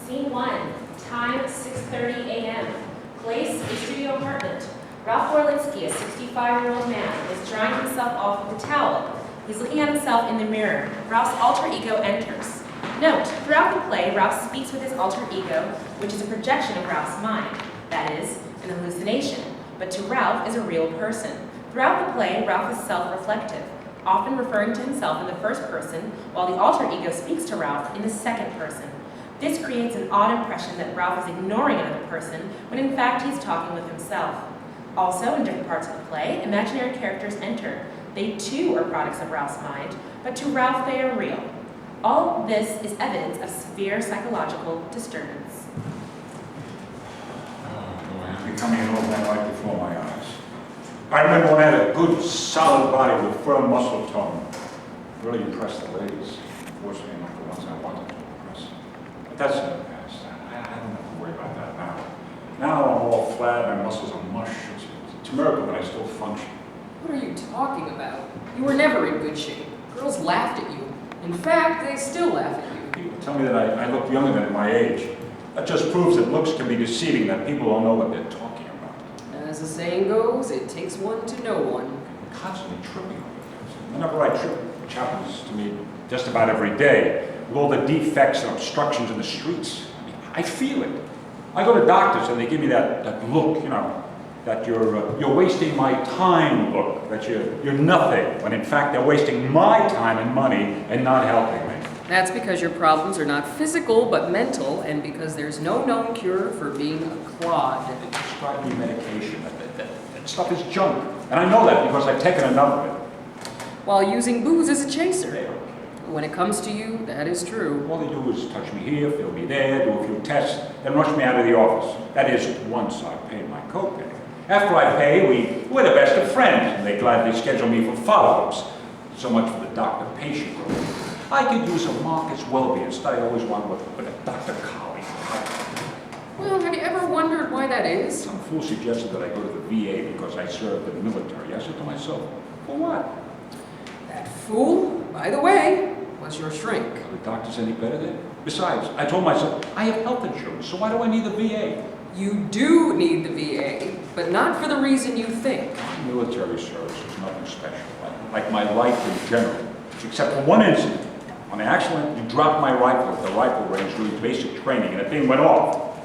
Scene 1, time 6:30 a.m. Place, a studio apartment. Ralph Orlitsky, a 65-year-old man, is drying himself off with a towel. He's looking at himself in the mirror. Ralph's alter ego enters. Note, throughout the play, Ralph speaks with his alter ego, which is a projection of Ralph's mind. That is, an hallucination, but to Ralph is a real person. Throughout the play, Ralph is self-reflective, often referring to himself in the first person, while the alter ego speaks to Ralph in the second person. This creates an odd impression that Ralph is ignoring another person, when in fact he's talking with himself. Also, in different parts of the play, imaginary characters enter. They too are products of Ralph's mind, but to Ralph they are real. All this is evidence of severe psychological disturbance. Oh boy, I'm becoming an old man right before my eyes. I remember when I had a good, solid body with firm muscle tone. Really impressed the ladies. Unfortunately, not the ones I wanted to impress. But that's in the past. I don't have to worry about that now. Now I'm all flat, my muscles are mush. It's a miracle that I still function. What are you talking about? You were never in good shape. Girls laughed at you. In fact, they still laugh at you. People tell me that I look younger than my age. That just proves that looks can be deceiving, that people don't know what they're talking about. As the saying goes, it takes one to know one. I'm constantly tripping over things. Whenever I trip, which happens to me just about every day, with all the defects and obstructions in the streets, I feel it. I go to doctors and they give me that look, you know, that you're wasting my time look, that you're nothing, when in fact they're wasting my time and money and not helping me. That's because your problems are not physical but mental, and because there's no known cure for being a clod. They prescribe me medication. That stuff is junk. And I know that because I've taken enough of it. While using booze as a They chaser. don't care. When it comes to you, that is true. All they do is touch me here, feel me there, do a few tests, then rush me out of the office. That is, once I've paid my copay. After I pay, we're the best of friends, and they gladly schedule me for follow-ups. So much for the doctor-patient relationship. I could use a Marcus Welbyist. I always wanted with a Dr. Colley. Well, have you ever wondered why that is? Some fool suggested that I go to the VA because I served in the military. I said to myself, for what? That fool, by the way, was your shrink. Are the doctors any better there? Besides, I told myself, I have health insurance, so why do I need the VA? You do need the VA, but not for the reason you think. Military service was nothing special, like my life in general, except for one incident. On an accident, you dropped my rifle at the rifle range during basic training, and the thing went off.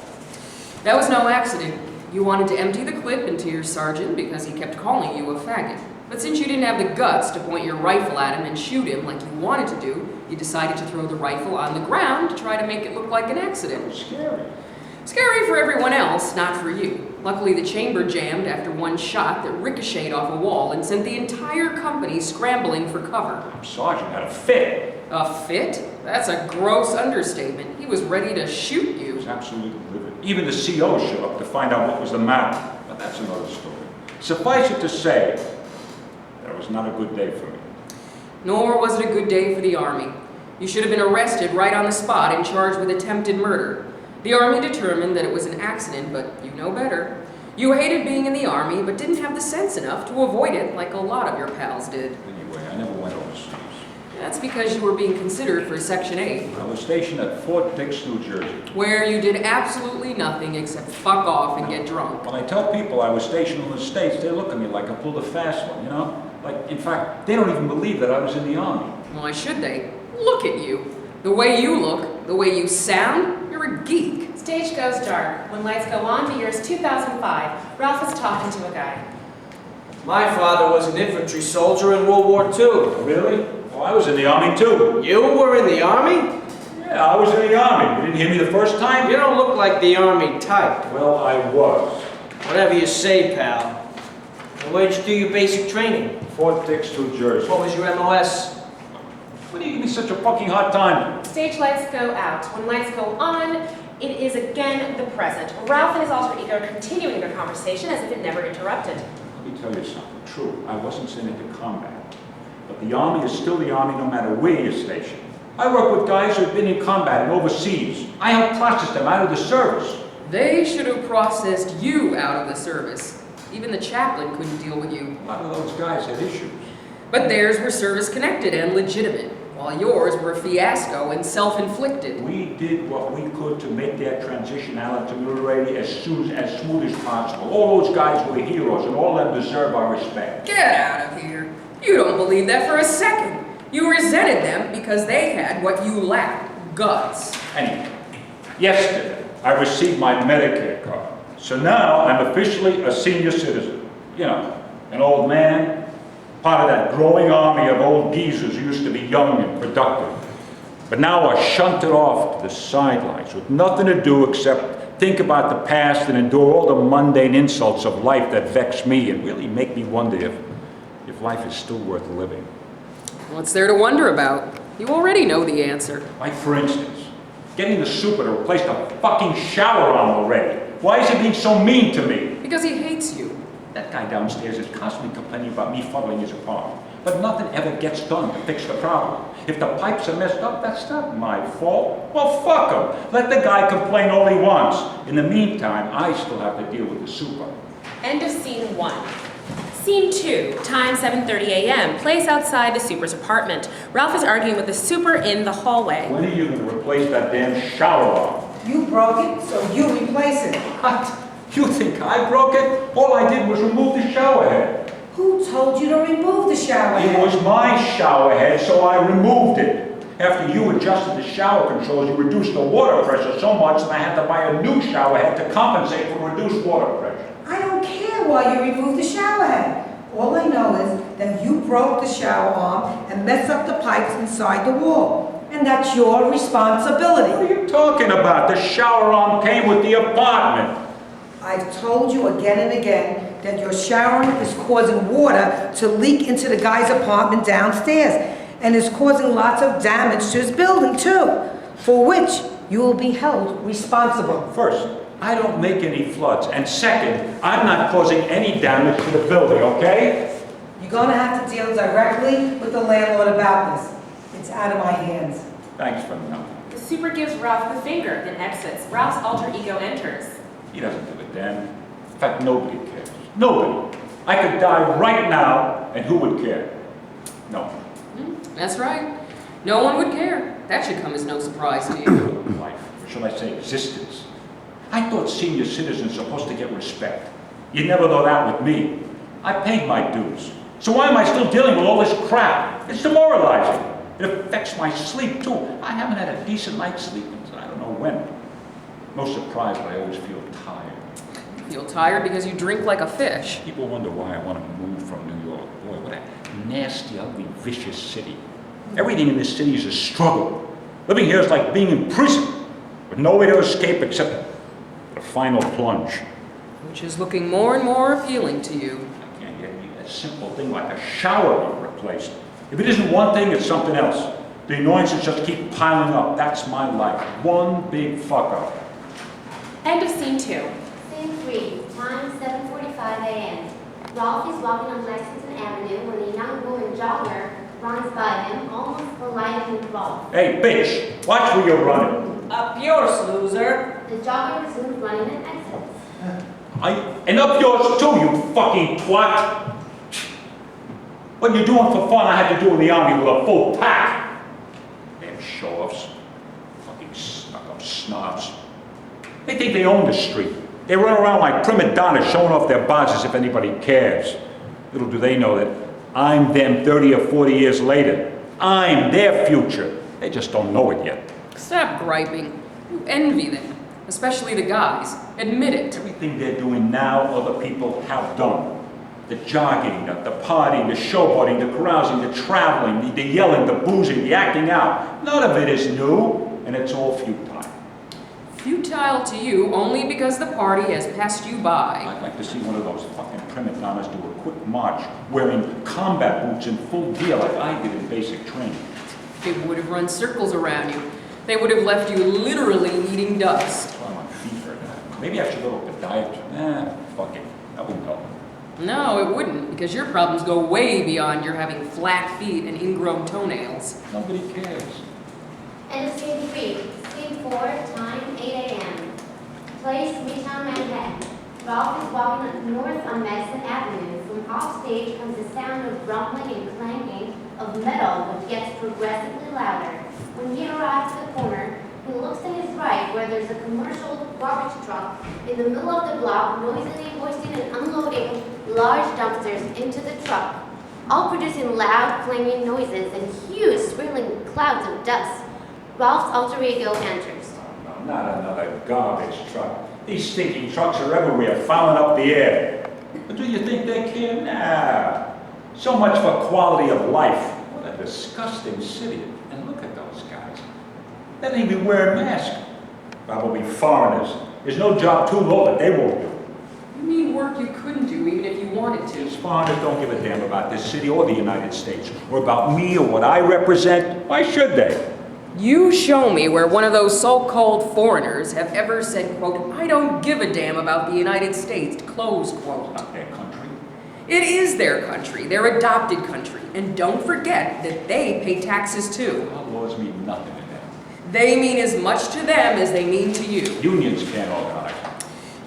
That was no accident. You wanted to empty the clip into your sergeant because he kept calling you a faggot. But since you didn't have the guts to point your rifle at him and shoot him like you wanted to do, you decided to throw the rifle on the ground to try to make it look like an accident. It was scary. Scary for everyone else, not for you. Luckily, the chamber jammed after one shot that ricocheted off a wall and sent the entire company scrambling for cover. Our sergeant had a fit. A fit? That's a gross understatement. He was ready to shoot He you. was absolutely livid. Even the CO showed up to find out what was the matter. But that's another story. Suffice it to say, that it was not a good day for me. Nor was it a good day for the Army. You should have been arrested right on the spot and charged with attempted murder. The Army determined that it was an accident, but you know better. You hated being in the Army, but didn't have the sense enough to avoid it like a lot of your pals did. Anyway, I never went overseas. That's because you were being considered for Section 8, I was stationed at Fort Dix, New Jersey. where you did absolutely nothing except fuck off and get drunk. When I tell people I was stationed in the States, they look at me like I pulled a fast one, you know? Like, in fact, they don't even believe that I was in the Army. Why should they? Look at you. The way you look, the way you sound, you're a geek. Stage goes dark. When lights go on, the year is 2005. Ralph is talking to a guy. My father was an infantry soldier in World War II. Really? Well, I was in the Army, too. You were in the Army? Yeah, I was in the Army. You didn't hear me the first time? You don't look like the Army type. Well, I was. Whatever you say, pal. And where'd you do your basic training? Fort Dix, New Jersey. What was your MOS? Why do you give me such a fucking hard time? Stage lights go out. When lights go on, it is again the present. Ralph and his alter ego are continuing their conversation as if it never interrupted. Let me tell you something. True, I wasn't sent into combat. But the Army is still the Army no matter where you're stationed. I work with guys who have been in combat and overseas. I help process them out of the service. They should have processed you out of the service. Even the chaplain couldn't deal with you. A lot of those guys had issues. But theirs were service-connected and legitimate. while yours were a fiasco and self-inflicted. We did what we could to make that transition out to notoriety as smooth as possible. All those guys were heroes, and all of them deserve our respect. Get out of here. You don't believe that for a second. You resented them because they had what you lacked, guts. Anyway, yesterday, I received my Medicare card. So now I'm officially a senior citizen. You know, an old man, part of that growing army of old geezers who used to be young and productive. But now are shunted off to the sidelines with nothing to do except think about the past and endure all the mundane insults of life that vex me and really make me wonder if life is still worth living. What's there to wonder about? You already know the answer. Like, for instance, getting the super to replace the fucking shower arm already. Why is he being so mean to me? Because he hates you. That guy downstairs is constantly complaining about me fuddling his apartment. But nothing ever gets done to fix the problem. If the pipes are messed up, that's not my fault. Well, fuck him. Let the guy complain all he wants. In the meantime, I still have to deal with the super. End of scene 1. Scene 2, time 7:30 a.m., place outside the super's apartment. Ralph is arguing with the super in the hallway. When are you going to replace that damn shower arm? You broke it, so you replace it. What? You think I broke it? All I did was remove the shower head. Who told you to remove the shower It head? was my shower head, so I removed it. After you adjusted the shower controls, you reduced the water pressure so much that I had to buy a new shower head to compensate for reduced water pressure. I don't care why you removed the shower head. All I know is that you broke the shower arm and messed up the pipes inside the wall. And that's your What are responsibility. you talking about? The shower arm came with the apartment. I've told you again and again that your showering is causing water to leak into the guy's apartment downstairs and is causing lots of damage to his building too, for which you will be held responsible. First, I don't make any floods. And second, I'm not causing any damage to the building, okay? You're going to have to deal directly with the landlord about this. It's out of my hands. Thanks for nothing. The super gives Ralph the finger, then exits. Ralph's alter ego enters. He doesn't give a damn. In fact, nobody cares. Nobody. I could die right now, and who would care? No. That's right. No one would care. That should come as no surprise to you. Life, or shall I say existence. I thought senior citizens are supposed to get respect. You never know that with me. I paid my dues. So why am I still dealing with all this crap? It's demoralizing. It affects my sleep, too. I haven't had a decent night's sleep since I don't know when. No surprise, but I always feel tired. You feel tired because you drink like a fish. People wonder why I want to move from New York. Boy, what a nasty, ugly, vicious city. Everything in this city is a struggle. Living here is like being in prison, with no way to escape except the final plunge. Which is looking more and more appealing to you. I can't get a simple thing like a shower replaced. If it isn't one thing, it's something else. The annoyances just keep piling up. That's my life. One big fuck up. End of scene 2. Scene 3, time 7:45 a.m. Ralph is walking on Lexington Avenue when a young woman jogger runs by him, almost colliding with Ralph. Hey, bitch, watch where you're running. Up yours, loser. The jogger resumes running and exits. And up yours too, you fucking twat. What you're doing for fun, I had to do in the army with a full pack. Damn show-offs. Fucking stuck-up snobs. They think they own the street. They run around like prima donnas showing off their bodies as if anybody cares. Little do they know that I'm them 30 or 40 years later. I'm their future. They just don't know it yet. Stop griping. You envy them, especially the guys. Admit it. Everything they're doing now, other people have done. The jogging, the partying, the showboating, the carousing, the traveling, the yelling, the boozing, the acting out. None of it is new, and it's all futile. Futile to you only because the party has passed you by. I'd like to see one of those fucking prima donnas do a quick march wearing combat boots in full gear like I did in basic training. They would have run circles around you. They would have left you literally eating dust. That's why my feet hurt. Maybe I should go to podiatry. Fuck it. That wouldn't help. No, it wouldn't, because your problems go way beyond your having flat feet and ingrown toenails. Nobody cares. End of scene 3, scene 4, time 8 a.m. Place Midtown Manhattan. Ralph is walking north on Madison Avenue. From off stage comes the sound of rumbling and clanking of metal which gets progressively louder. When he arrives at the corner, he looks to his right where there's a commercial garbage truck in the middle of the block, noisily hoisting and unloading large dumpsters into the truck, all producing loud, clanging noises and huge, swirling clouds of dust. Ralph's alter ego enters. No, not another garbage truck. These stinking trucks are everywhere, fouling up the air. But do you think they care? Nah. So much for quality of life. What a disgusting city. And look at those guys. They don't even wear a mask. Probably foreigners. There's no job too low that they won't do. You mean work you couldn't do even if you wanted to? These foreigners don't give a damn about this city or the United States, or about me or what I represent. Why should they? You show me where one of those so-called foreigners have ever said, quote, I don't give a damn about the United States, close quote. Not their country. It is their country, their adopted country. And don't forget that they pay taxes too. Our laws mean nothing to them. They mean as much to them as they mean to you. Unions can't organize.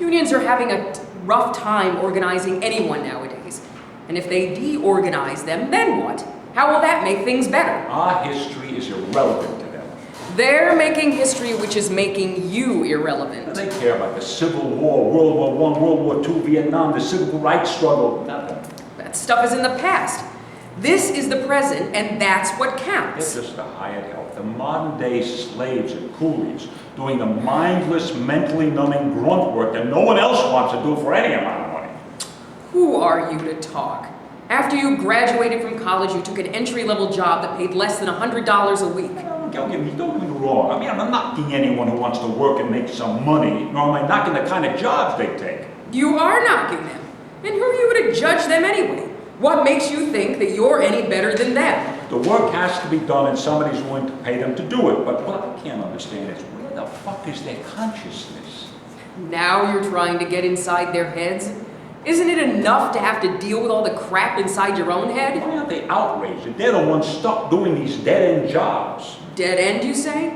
Unions are having a rough time organizing anyone nowadays. And if they de-organize them, then what? How will that make things better? Our history is irrelevant to them. They're making history which is making you irrelevant. They care about the Civil War, World War I, World War II, Vietnam, the Civil Rights struggle, nothing. That stuff is in the past. This is the present, and that's what counts. It's just a hired help. The modern day slaves and coolies doing the mindless, mentally numbing grunt work that no one else wants to do for any amount of money. Who are you to talk? After you graduated from college, you took an entry-level job that paid less than $100 a week. Don't get me wrong. I mean, I'm not knocking anyone who wants to work and make some money, nor am I knocking the kind of jobs they take. You are knocking them. And who are you to judge them anyway? What makes you think that you're any better than them? The work has to be done and somebody's willing to pay them to do it. But what I can't understand is where the fuck is their consciousness? Now you're trying to get inside their heads? Isn't it enough to have to deal with all the crap inside your own head? Why aren't they outraged? They're the ones stuck doing these dead-end jobs. Dead end, you say?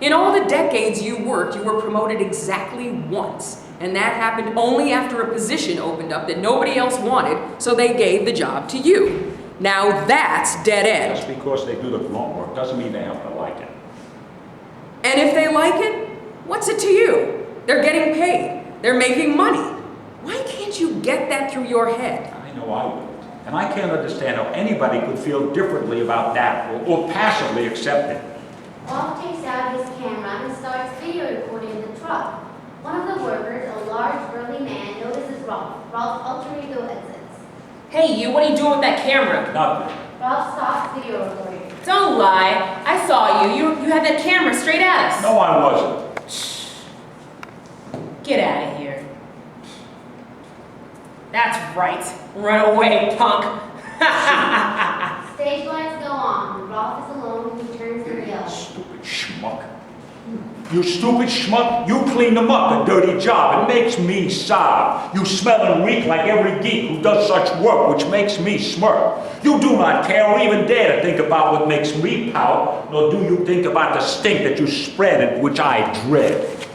In all the decades you worked, you were promoted exactly once. And that happened only after a position opened up that nobody else wanted, so they gave the job to you. Now that's dead end. Just because they do the grunt work doesn't mean they have to like it. And if they like it, what's it to you? They're getting paid. They're making money. Why can't you get that through your head? I know I wouldn't. And I can't understand how anybody could feel differently about that or passively accept it. Rolf takes out his camera and starts video recording the truck. One of the workers, a large, burly man, notices Rolf. Rolf's alter ego exits. Hey, you, what are you doing with that camera? Nothing. Rolf stops video recording. Don't lie. I saw you. You had that camera straight at us. No, I wasn't. Get out of here. That's right. Run away, punk. Stage lights go on. Rolf is alone and he turns and yells. Stupid schmuck. You stupid schmuck, you cleaned them up, a dirty job. It makes me sob. You smell and reek like every geek who does such work, which makes me smirk. You do not care or even dare to think about what makes me pout, nor do you think about the stink that you spread and which I dread.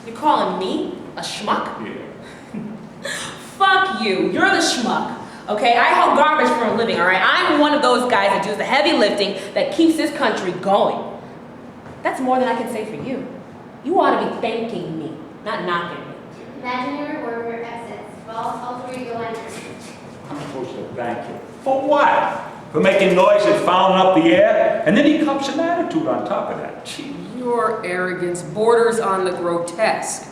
You're calling me a schmuck? Yeah. Fuck you. You're the schmuck. Okay, I haul garbage for a living, all right? I'm one of those guys that does the heavy lifting that keeps this country going. That's more than I can say for you. You ought to be thanking me, not knocking me. Imaginary worker exits. Rolf's alter ego enters. I'm supposed to thank you. For what? For making noise and fouling up the air? And then he comes an attitude on top of that. Gee. Your arrogance borders on the grotesque.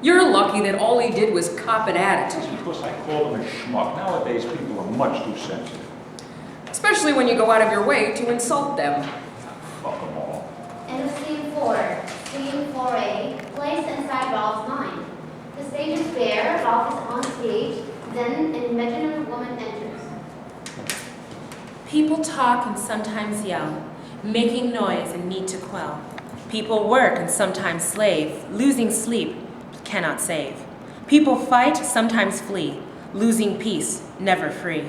You're lucky that all he did was cop an attitude. Just because I call him a schmuck. Nowadays, people are much too sensitive. Especially when you go out of your way to insult them. Fuck them all. End of scene 4. Scene 4A. Placed inside Rolf's mind. The stage is bare. Rolf is on stage. Then an imaginary woman enters. People talk and sometimes yell, making noise and need to quell. People work and sometimes slave, losing sleep, cannot save. People fight, sometimes flee, losing peace, never free.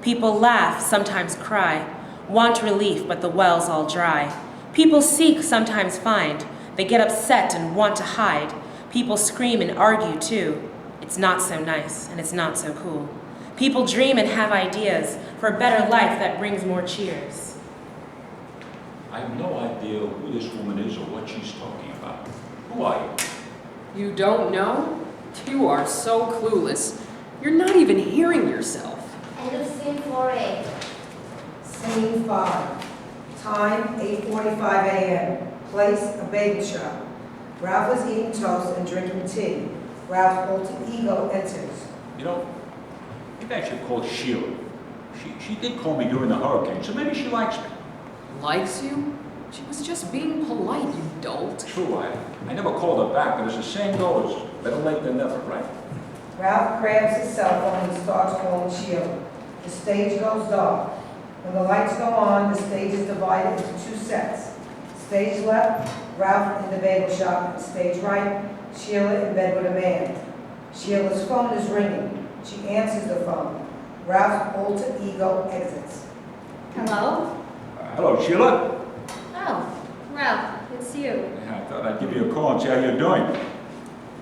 People laugh, sometimes cry, want relief, but the well's all dry. People seek, sometimes find, they get upset and want to hide. People scream and argue too. It's not so nice, and it's not so cool. People dream and have ideas for a better life that brings more cheers. I have no idea who this woman is or what she's talking about. Who are you? You don't know? You are so clueless. You're not even hearing yourself. End of scene 4A. Scene 5. Time, 8:45 a.m. Place, a bagel shop. Ralph is eating toast and drinking tea. Ralph's alter ego enters. You know, maybe I should call Sheila. She did call me during the hurricane, so maybe she likes me. Likes you? She was just being polite, you dolt. True, I never called her back, but as the saying goes, better late than never, right? Ralph grabs his cell phone and starts calling Sheila. The stage goes dark. When the lights go on, the stage is divided into 2 sets. Stage left, Ralph in the bagel shop, and stage right, Sheila in bed with a man. Sheila's phone is ringing. She answers the phone. Ralph's alter ego exits. Hello? Hello, Sheila. Oh, Ralph, it's you. Yeah, I thought I'd give you a call and see how you're doing.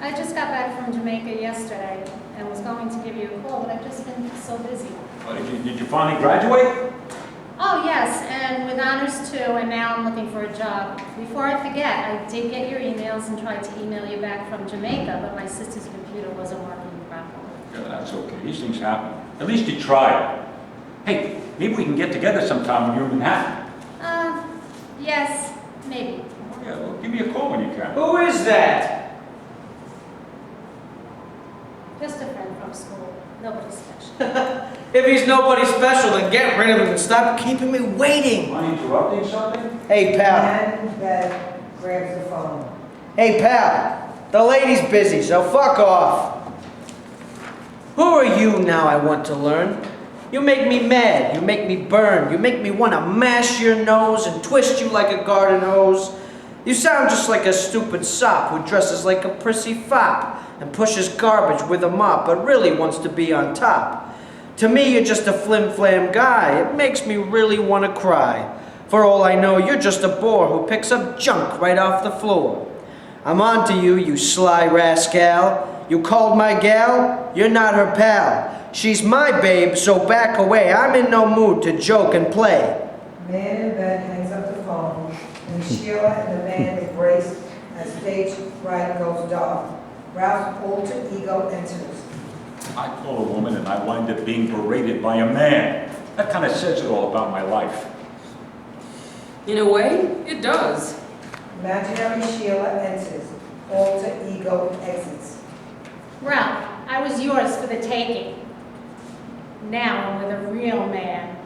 I just got back from Jamaica yesterday and was going to give you a call, but I've just been so busy. Oh, did you finally graduate? Oh, yes, and with honors too, and now I'm looking for a job. Before I forget, I did get your emails and tried to email you back from Jamaica, but my sister's computer wasn't working properly. Yeah, that's okay. These things happen. At least you tried. Hey, maybe we can get together sometime when you're in Manhattan. Yes, maybe. Oh, yeah, well, give me a call when you can. Who is that? Just a friend from school. Nobody special. If he's nobody special, then get rid of him and stop keeping me waiting. Am I interrupting something? Hey, The pal. man in bed grabs the phone. Hey, pal. The lady's busy, so fuck off. Who are you now, I want to learn? You make me mad. You make me burn. You make me want to mash your nose and twist you like a garden hose. You sound just like a stupid sop who dresses like a prissy fop and pushes garbage with a mop but really wants to be on top. To me, you're just a flim-flam guy. It makes me really want to cry. For all I know, you're just a bore who picks up junk right off the floor. I'm on to you, you sly rascal. You called my gal? You're not her pal. She's my babe, so back away. I'm in no mood to joke and play. Man in bed hangs up the phone, and Sheila and the man embrace as stage right goes dark. Ralph's alter ego enters. I call a woman and I wind up being berated by a man. That kind of says it all about my life. In a way, it does. Imaginary Sheila enters. Alter ego exits. Ralph, I was yours for the taking. Now I'm with a real man.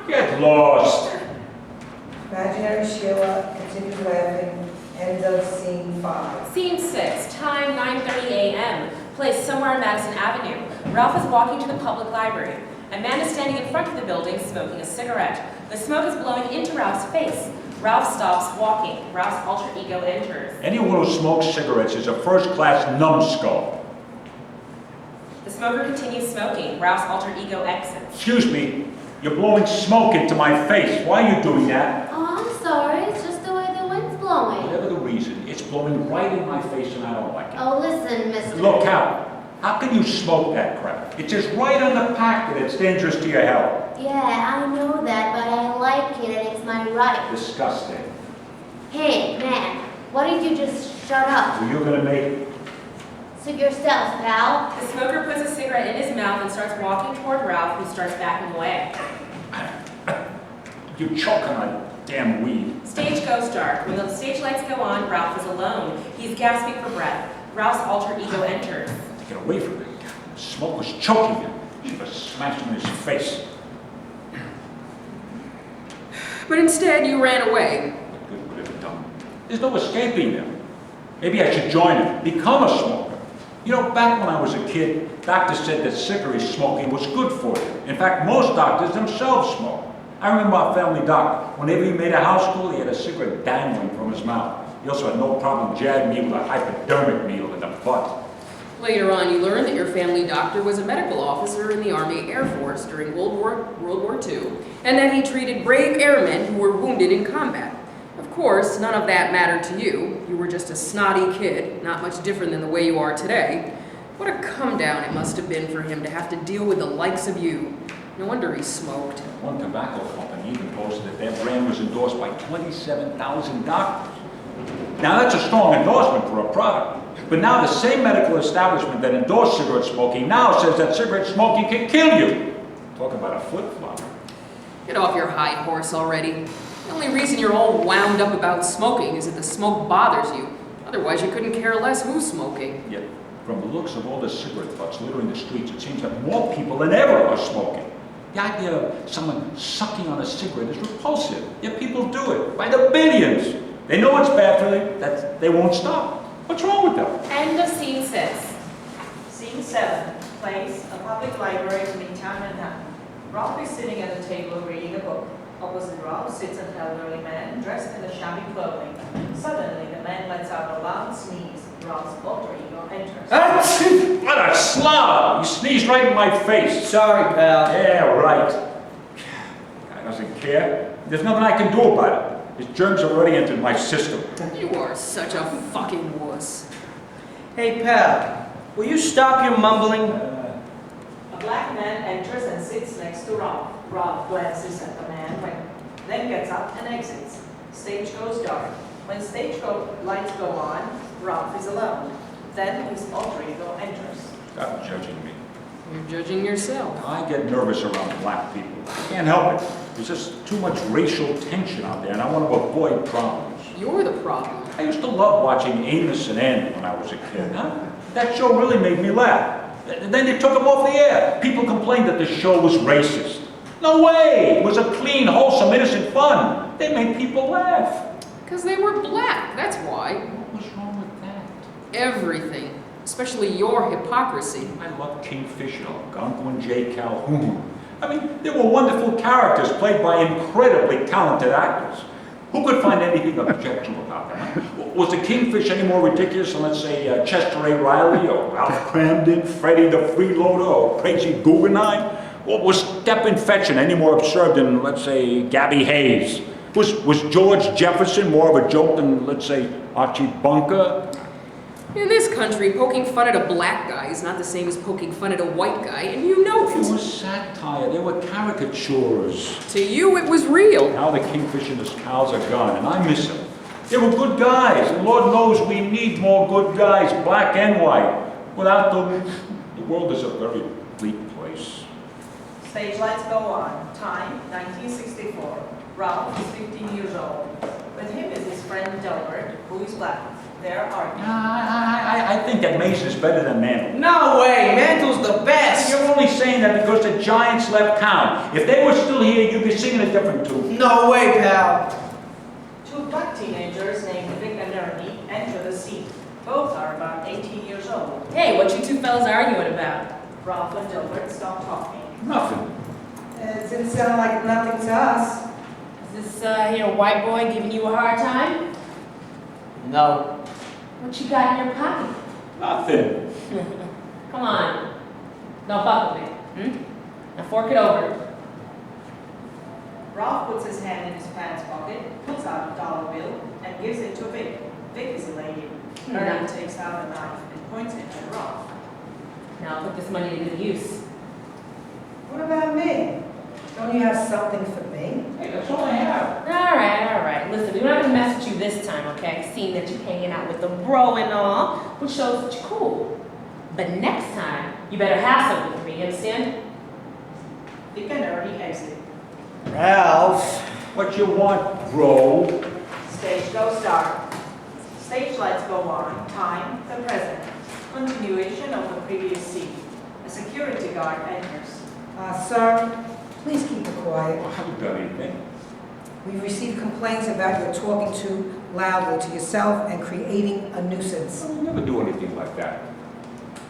Get lost. Imaginary Sheila continues laughing. End of scene 5. Scene 6, time 9:30 a.m. Place somewhere on Madison Avenue. Ralph is walking to the public library. A man is standing in front of the building smoking a cigarette. The smoke is blowing into Ralph's face. Ralph stops walking. Ralph's alter ego enters. Anyone who smokes cigarettes is a first-class numbskull. The smoker continues smoking. Ralph's alter ego exits. Excuse me, you're blowing smoke into my face. Why are you doing that? Oh, I'm sorry. It's just the way the wind's blowing. Whatever the reason, it's blowing right in my face and I don't like it. Oh, listen, mister. Look out. How can you smoke that crap? It says right on the pack that it's dangerous to your health. Yeah, I know that, but I like it and it's my right. Disgusting. Hey, man, why don't you just shut up? Well, you're gonna make... Suit yourself, pal. The smoker puts a cigarette in his mouth and starts walking toward Ralph, who starts backing away. You're choking on damn weed. Stage goes dark. When the stage lights go on, Ralph is alone. He's gasping for breath. Ralph's alter ego enters. Get away from me. The smoke was choking him. Should have smashed him in his face. But instead, you ran away. What good would it have done? There's no escaping them. Maybe I should join him, become a smoker. You know, back when I was a kid, doctors said that cigarette smoking was good for you. In fact, most doctors themselves smoke. I remember our family doctor. Whenever he made a house call, he had a cigarette dangling from his mouth. He also had no problem jabbing me with a hypodermic needle in the butt. Later on, you learned that your family doctor was a medical officer in the Army Air Force during World War II, and that he treated brave airmen who were wounded in combat. Of course, none of that mattered to you. You were just a snotty kid, not much different than the way you are today. What a come down it must have been for him to have to deal with the likes of you. No wonder he smoked. One tobacco company even posted that their brand was endorsed by 27,000 doctors. Now that's a strong endorsement for a product. But now the same medical establishment that endorsed cigarette smoking now says that cigarette smoking can kill you. Talk about a flip-flop. Get off your high horse already. The only reason you're all wound up about smoking is that the smoke bothers you. Otherwise, you couldn't care less who's smoking. Yet, from the looks of all the cigarette butts littering the streets, it seems that more people than ever are smoking. The idea of someone sucking on a cigarette is repulsive, yet people do it by the billions. They know it's bad for them, that they won't stop. What's wrong with them? End of scene 6. Scene 7, place, a public library in Midtown Manhattan. Ralph is sitting at a table reading a book. Opposite Ralph sits an elderly man dressed in a shabby clothing. Suddenly, the man lets out a loud sneeze. Ralph's alter ego enters. What a slob! You sneezed right in my face. Sorry, pal. Yeah, right. Guy doesn't care. There's nothing I can do about it. His germs have already entered my system. You are such a fucking wuss. Hey, pal, will you stop your mumbling? A black man enters and sits next to Ralph. Ralph glances at the man, then gets up and exits. Stage goes dark. When lights go on, Ralph is alone. Then his alter ego enters. Stop judging me. You're judging yourself. I get nervous around black people. I can't help it. There's just too much racial tension out there, and I want to avoid problems. You're the problem. I used to love watching Amos and Andy when I was a kid. Huh? That show really made me laugh. Then they took them off the air. People complained that the show was racist. No way! It was a clean, wholesome, innocent fun. They made people laugh. Because they were black, that's why. What was wrong with that? Everything. Especially your hypocrisy. I love Kingfisher, Gunko and J. Calhoun. I mean, they were wonderful characters played by incredibly talented actors. Who could find anything objectionable about them? Huh? Was the Kingfish any more ridiculous than, let's say, Chester A. Riley, or Ralph Cramden, Freddie the Freeloader, or Crazy Guggenheim? Or was Stepin Fetchin any more absurd than, let's say, Gabby Hayes? Was George Jefferson more of a joke than, let's say, Archie Bunker? In this country, poking fun at a black guy is not the same as poking fun at a white guy, and you know It it. was satire. They were caricatures. To you, it was real. Now the Kingfish and his pals are gone, and I miss them. They were good guys, and Lord knows we need more good guys, black and white. Without them, the world is a very bleak place. Stage lights go on. Time, 1964. Ralph is 15 years old. With him is his friend Delbert, who is black. They're arguing. I think that Mace is better than Mantle. No way, Mantle's the best. You're only saying that because the Giants left town. If they were still here, you'd be singing a different tune. No way, pal. Two black teenagers named Vic and Ernie enter the scene. Both are about 18 years old. Hey, what you two fellas arguing about? Ralph and Delbert stop talking. Nothing. It didn't sound like nothing to us. Is this here white boy giving you a hard time? No. What you got in your pocket? Nothing. Come on. Don't fuck with me. Now fork it over. Ralph puts his hand in his pants pocket, pulls out a dollar bill, and gives it to Vic. Vic is elated. Ernie takes out a knife and points it at Ralph. Now put this money to good use. What about me? Don't you have something for me? Hey, that's all I have. All right. Listen, we don't have to mess with you this time, okay? Seeing that you're hanging out with the bro and all, which shows that you're cool. But next time, you better have something for me, you understand? Vic and Ernie exit. Ralph. What you want, bro? Stage goes dark. Stage lights go on. Time, the present. Continuation of the previous scene. A security guard enters. Sir, please keep it quiet. I haven't done anything. We've received complaints about your talking too loudly to yourself and creating a nuisance. I would never do anything like that.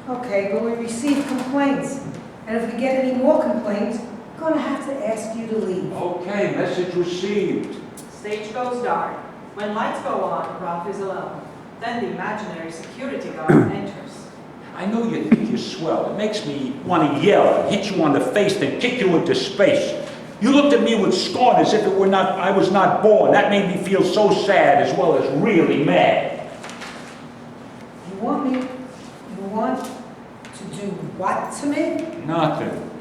Okay, but we received complaints. And if we get any more complaints, we're gonna have to ask you to leave. Okay, message received. Stage goes dark. When lights go on, Ralph is alone. Then the imaginary security guard enters. I know you think you're swell. It makes me want to yell and hit you on the face and kick you into space. You looked at me with scorn as if I was not born. That made me feel so sad as well as really mad. You want me? You want What to me? Nothing.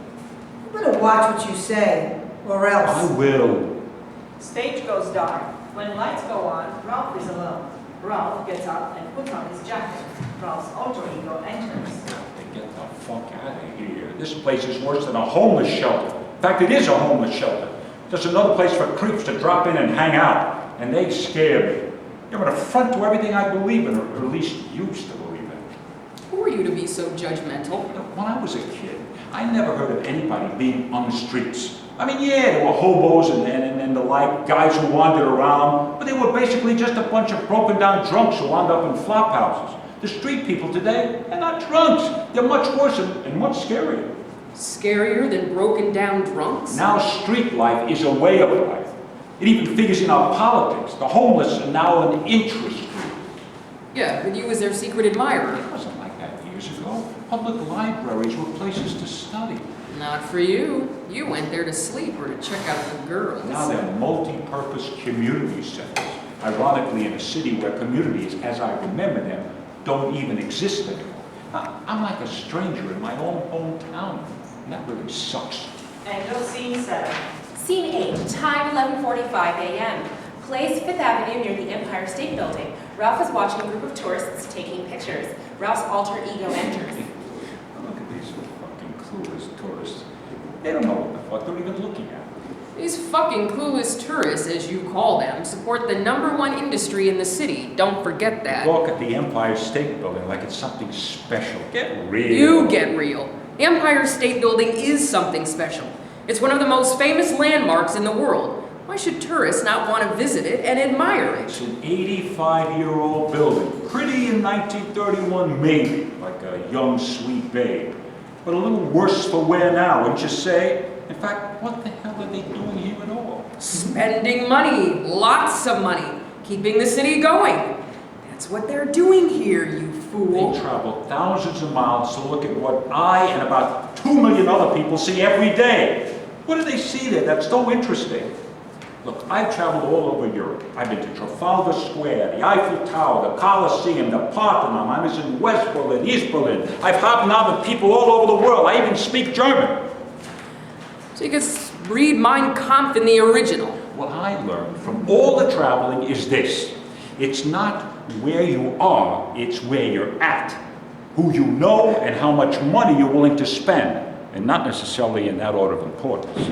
You better watch what you say, or else. I will. Stage goes dark. When lights go on, Ralph is alone. Ralph gets up and puts on his jacket. Ralph's alter ego enters. Get the fuck out of here. This place is worse than a homeless shelter. In fact, it is a homeless shelter. Just another place for creeps to drop in and hang out. And they scare me. They're an affront to everything I believe in, or at least used to believe in. Who are you to be so judgmental? When I was a kid, I never heard of anybody being on the streets. I mean, yeah, there were hobos and the like, guys who wandered around, but they were basically just a bunch of broken down drunks who wound up in flop houses. The street people today, they're not drunks. They're much worse and much scarier. Scarier than broken down drunks? Now street life is a way of life. It even figures in our politics. The homeless are now an interest group. Yeah, with you as their secret admirer. It wasn't like that years ago. Public libraries were places to study. Not for you. You went there to sleep or to check out the girls. Now they're multi-purpose community centers. Ironically, in a city where communities, as I remember them, don't even exist anymore. I'm like a stranger in my own hometown. And that really sucks. End of scene 7. Scene 8, time 11:45 a.m. Place 5th Avenue near the Empire State Building. Ralph is watching a group of tourists taking pictures. Ralph's alter ego enters. Look at these fucking clueless tourists. They don't know what the fuck they're even looking at. These fucking clueless tourists, as you call them, support the #1 industry in the city. Don't forget that. Look at the Empire State Building like it's something special. Get real. You get real. The Empire State Building is something special. It's one of the most famous landmarks in the world. Why should tourists not want to visit it and admire it? It's an 85-year-old building. Pretty in 1931, maybe, like a young, sweet babe. But a little worse for wear now, wouldn't you say? In fact, what the hell are they doing here at all? Spending money. Lots of money. Keeping the city going. That's what they're doing here, you fool. They travel thousands of miles to look at what I and about 2 million other people see every day. What do they see there that's so interesting? Look, I've traveled all over Europe. I've been to Trafalgar Square, the Eiffel Tower, the Colosseum, the Parthenon. I was in West Berlin, East Berlin. I've hobnobbed with people all over the world. I even speak German. So you can read Mein Kampf in the original. What I learned from all the traveling is this. It's not where you are, it's where you're at. Who you know and how much money you're willing to spend. And not necessarily in that order of importance.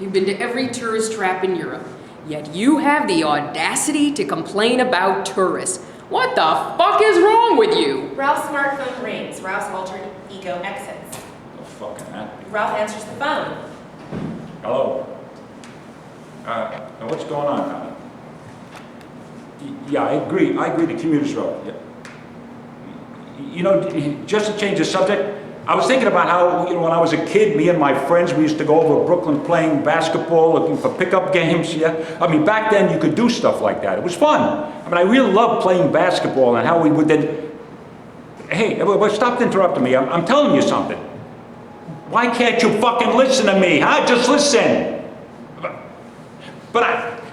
You've been to every tourist trap in Europe, yet you have the audacity to complain about tourists. What the fuck is wrong with you? Ralph's smartphone rings. Ralph's alter ego exits. The fucking that. Ralph answers the phone. Hello. What's going on now? Yeah, I agree the commuters road. Yeah. You know, just to change the subject, I was thinking about how, when I was a kid, me and my friends, we used to go over to Brooklyn playing basketball, looking for pickup games, yeah? I mean, back then you could do stuff like that. It was fun. I mean, I really loved playing basketball and how we would then... Hey, stop interrupting me. I'm telling you something. Why can't you fucking listen to me, huh? Just listen.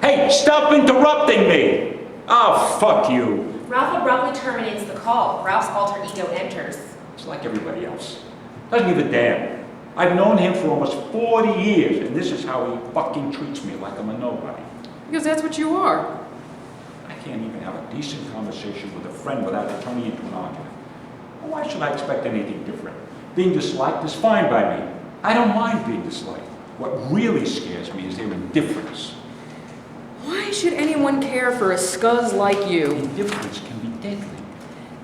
Hey, stop interrupting me. Oh, fuck you. Ralph abruptly terminates the call. Ralph's alter ego enters. It's like everybody else. Doesn't give a damn. I've known him for almost 40 years, and this is how he fucking treats me, like I'm a nobody. Because that's what you are. I can't even have a decent conversation with a friend without it turning into an argument. Well, why should I expect anything different? Being disliked is fine by me. I don't mind being disliked. What really scares me is their indifference. Why should anyone care for a scuzz like you? Indifference can be deadly.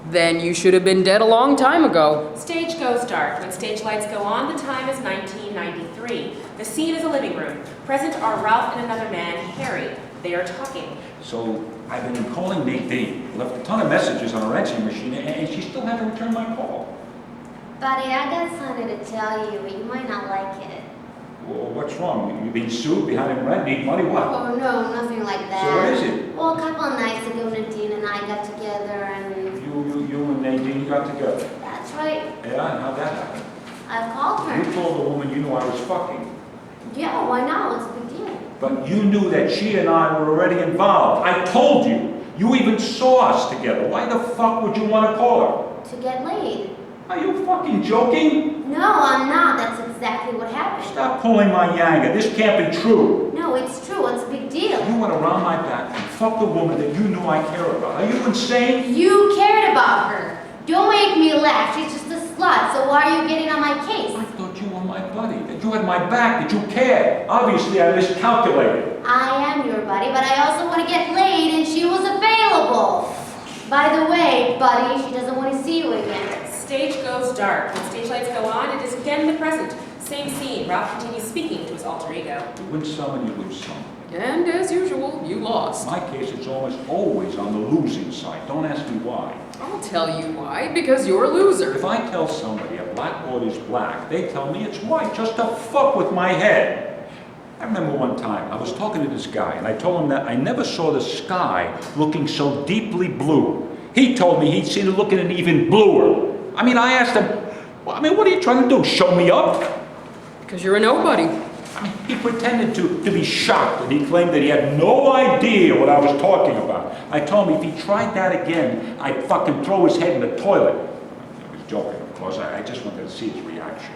Then you should have been dead a long time ago. Stage goes dark. When stage lights go on, the time is 1993. The scene is a living room. Present are Ralph and another man, Harry. They are talking. So I've been calling Nadine, left a ton of messages on her answering machine, and she still hasn't returned my call. Buddy, I got something to tell you, but you might not like it. Well, what's wrong? You being sued behind rent, need money, what? Oh, no, nothing like that. So what is it? Well, a couple of nights ago, Nadine and I got together and... You and Nadine got together. That's right. Yeah, and how'd that happen? I called her. You told the woman you knew I was fucking. Yeah, why not? What's the big deal? But you knew that she and I were already involved. I told you. You even saw us together. Why the fuck would you want to call her? To get laid. Are you fucking joking? No, I'm not. That's exactly what happened. Stop pulling my yanga. This can't be true. No, it's true. It's a big deal. You went around my back and fucked the woman that you knew I care about. Are you insane? You cared about her. Don't make me laugh. She's just a slut, so why are you getting on my case? I thought you were my buddy, that you had my back, that you cared. Obviously, I miscalculated. I am your buddy, but I also want to get laid, and she was available. By the way, buddy, she doesn't want to see you again. Stage goes dark. When stage lights go on, it is again the present. Same scene. Ralph continues speaking to his alter ego. You win some and you lose some. And as usual, you lost. In my case, it's almost always on the losing side. Don't ask me why. I'll tell you why, because you're a loser. If I tell somebody a blackboard is black, they tell me it's white just to fuck with my head. I remember one time, I was talking to this guy, and I told him that I never saw the sky looking so deeply blue. He told me he'd seen it looking an even bluer. I mean, I asked him, well, what are you trying to do, show me up? Because you're a nobody. I mean, he pretended to be shocked, and he claimed that he had no idea what I was talking about. I told him if he tried that again, I'd fucking throw his head in the toilet. I was joking, of course. I just wanted to see his reaction.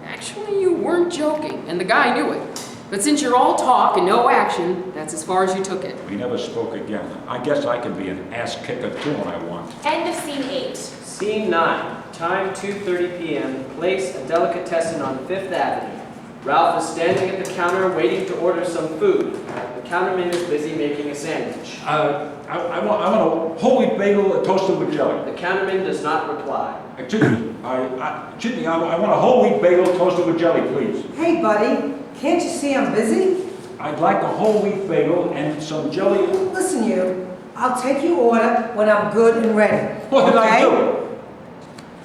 Actually, you weren't joking, and the guy knew it. But since you're all talk and no action, that's as far as you took it. We never spoke again. I guess I can be an ass kicker too when I want. End of scene 8. Scene 9. Time 2:30 p.m. Place a delicatessen on 5th Avenue. Ralph is standing at the counter waiting to order some food. The counterman is busy making a sandwich. I want a whole wheat bagel toasted with jelly. The counterman does not reply. Jimmy, I want a whole wheat bagel toasted with jelly, please. Hey, buddy, can't you see I'm busy? I'd like a whole wheat bagel and some jelly. Listen, you, I'll take your order when I'm good and ready. What did I okay? do?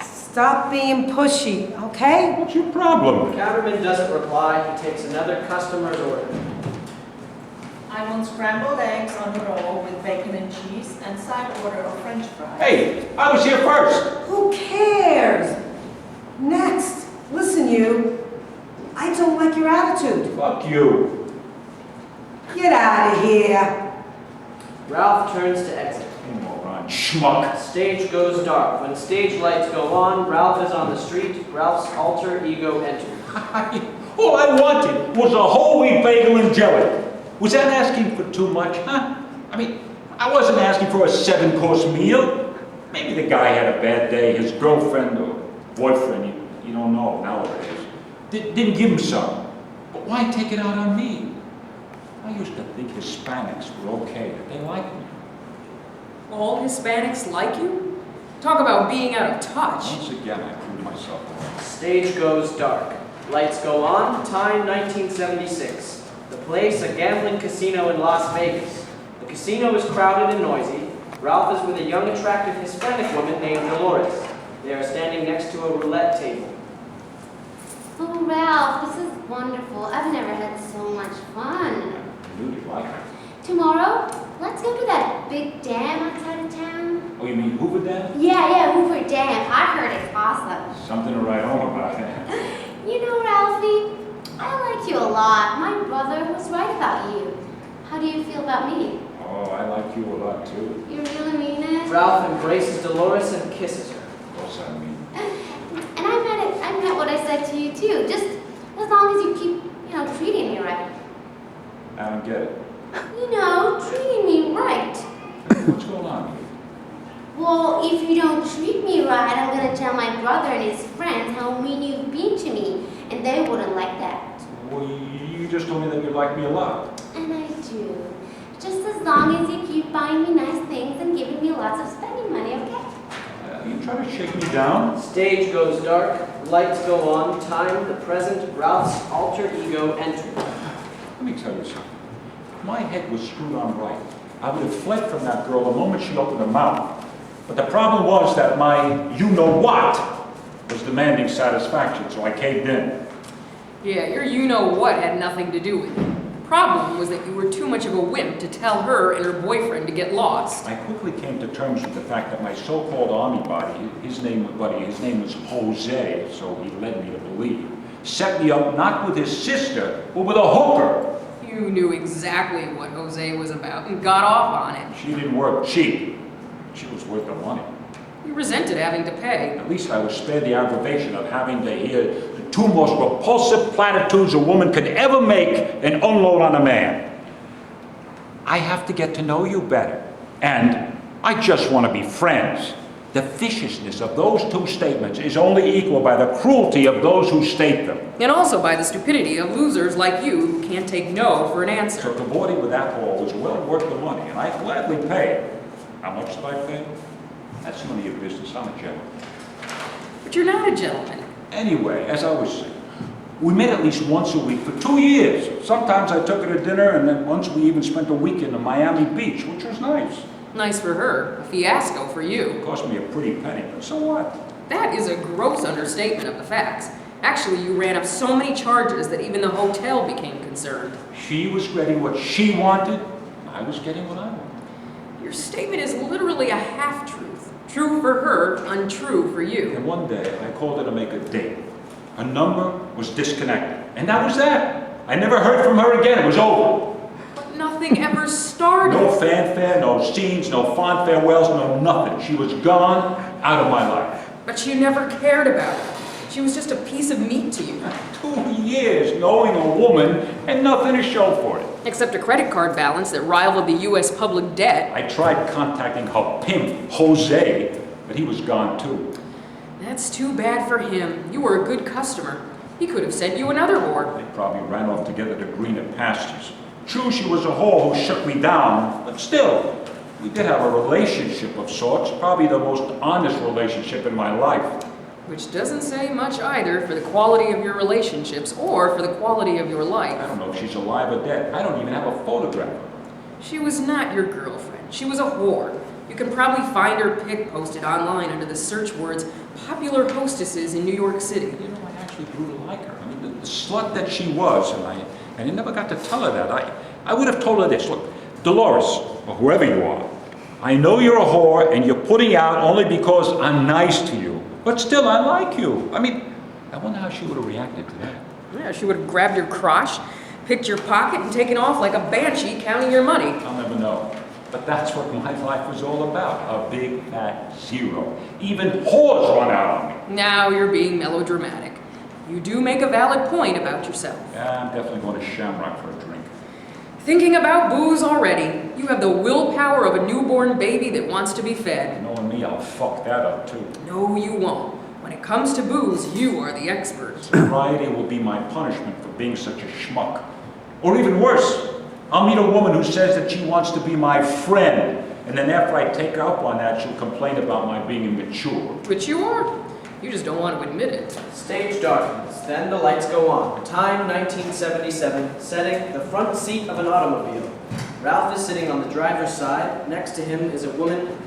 Stop being pushy, okay? What's your problem? The counterman doesn't reply. He takes another customer's order. I want scrambled eggs on a roll with bacon and cheese and side order of French fries. Hey, I was here first. Who cares? Next, listen, you, I don't like your attitude. Fuck you. Get out of here. Ralph turns to exit. You moron, schmuck. Stage goes dark. When stage lights go on, Ralph is on the street. Ralph's alter ego enters. All I wanted was a whole wheat bagel and jelly. Was that asking for too much, huh? I mean, I wasn't asking for a 7-course meal. Maybe the guy had a bad day. His girlfriend or boyfriend, you don't know nowadays, didn't give him some. But why take it out on me? I used to think Hispanics were okay, that they liked me. All Hispanics like you? Talk about being out of touch. Once again, I proved myself wrong. Stage goes dark. Lights go on. Time 1976. The place, a gambling casino in Las Vegas. The casino is crowded and noisy. Ralph is with a young, attractive Hispanic woman named Dolores. They are standing next to a roulette table. Oh, Ralph, this is wonderful. I've never had so much fun. I knew you'd like it. Tomorrow, let's go to that big dam outside of town. Oh, you mean Hoover Dam? Yeah, Hoover Dam. I heard it's awesome. Something to write home about it. You know, Ralphie, I like you a lot. My brother was right about you. How do you feel about me? Oh, I like you a lot too. You really mean it? Ralph embraces Dolores and kisses her. Of course I mean. And I meant what I said to you too. Just as long as you keep, treating me right. I don't get it. Treating me right. What's going on here? Well, if you don't treat me right, I'm gonna tell my brother and his friends how mean you've been to me, and they wouldn't like that. Well, you just told me that you like me a lot. And I do. Just as long as you keep buying me nice things and giving me lots of spending money, okay? You trying to shake me down? Stage goes dark. Lights go on. Time, the present. Ralph's alter ego enters. Let me tell you something. If my head was screwed on right, I would have fled from that girl the moment she opened her mouth. But the problem was that my you-know-what was demanding satisfaction, so I caved in. Yeah, your you-know-what had nothing to do with it. The problem was that you were too much of a wimp to tell her and her boyfriend to get lost. I quickly came to terms with the fact that my so-called army buddy, his name was Jose, so he led me to believe, set me up not with his sister, but with a hooker. You knew exactly what Jose was about and got off on it. She didn't work cheap. She was worth the money. You resented having to pay. At least I was spared the aggravation of having to hear the two most repulsive platitudes a woman could ever make and unload on a man. I have to get to know you better, and I just want to be friends. The viciousness of those two statements is only equal by the cruelty of those who state them. And also by the stupidity of losers like you who can't take no for an So answer. cavorting with that whore was well worth the money, and I'd gladly pay. How much did I pay? That's none of your business. I'm a gentleman. But you're not a gentleman. Anyway, as I was saying, we met at least once a week for 2 years. Sometimes I took her to dinner, and then once we even spent a weekend in Miami Beach, which was nice. Nice for her, a fiasco for you. It cost me a pretty penny, but so what? That is a gross understatement of the facts. Actually, you ran up so many charges that even the hotel became concerned. She was getting what she wanted, I was getting what I wanted. Your statement is literally a half-truth. True for her, untrue for you. And one day, I called her to make a date. Her number was disconnected, and that was that. I never heard from her again. It was over. But nothing ever started. No fanfare, no scenes, no fond farewells, no nothing. She was gone out of my life. But you never cared about her. She was just a piece of meat to you. 2 years knowing a woman and nothing to show for it. Except a credit card balance that rivaled the U.S. public debt. I tried contacting her pimp, Jose, but he was gone too. That's too bad for him. You were a good customer. He could have sent you another whore. They probably ran off together to greener pastures. True, she was a whore who shook me down, but still, we did have a relationship of sorts, probably the most honest relationship in my life. Which doesn't say much either for the quality of your relationships or for the quality of your I life. don't know if she's alive or dead. I don't even have a photograph of her. She was not your girlfriend. She was a whore. You can probably find her pic posted online under the search words "popular hostesses in New York City." You know, I actually grew to like her. I mean, the slut that she was, and I never got to tell her that. I would have told her this. Look, Dolores, or whoever you are, I know you're a whore and you're putting out only because I'm nice to you. But still, I like you. I mean, I wonder how she would have reacted to that. Yeah, she would have grabbed your crotch, picked your pocket, and taken off like a banshee counting your money. I'll never know. But that's what my life was all about. A big fat zero. Even whores run out on me. Now you're being melodramatic. You do make a valid point about yourself. Yeah, I'm definitely going to Shamrock for a drink. Thinking about booze already. You have the willpower of a newborn baby that wants to be fed. Knowing me, I'll fuck that up too. No, you won't. When it comes to booze, you are the expert. Sobriety will be my punishment for being such a schmuck. Or even worse, I'll meet a woman who says that she wants to be my friend, and then after I take her up on that, she'll complain about my being immature. Which you are. You just don't want to admit it. Stage darkens, then the lights go on. Time 1977, setting the front seat of an automobile. Ralph is sitting on the driver's side. Next to him is a woman.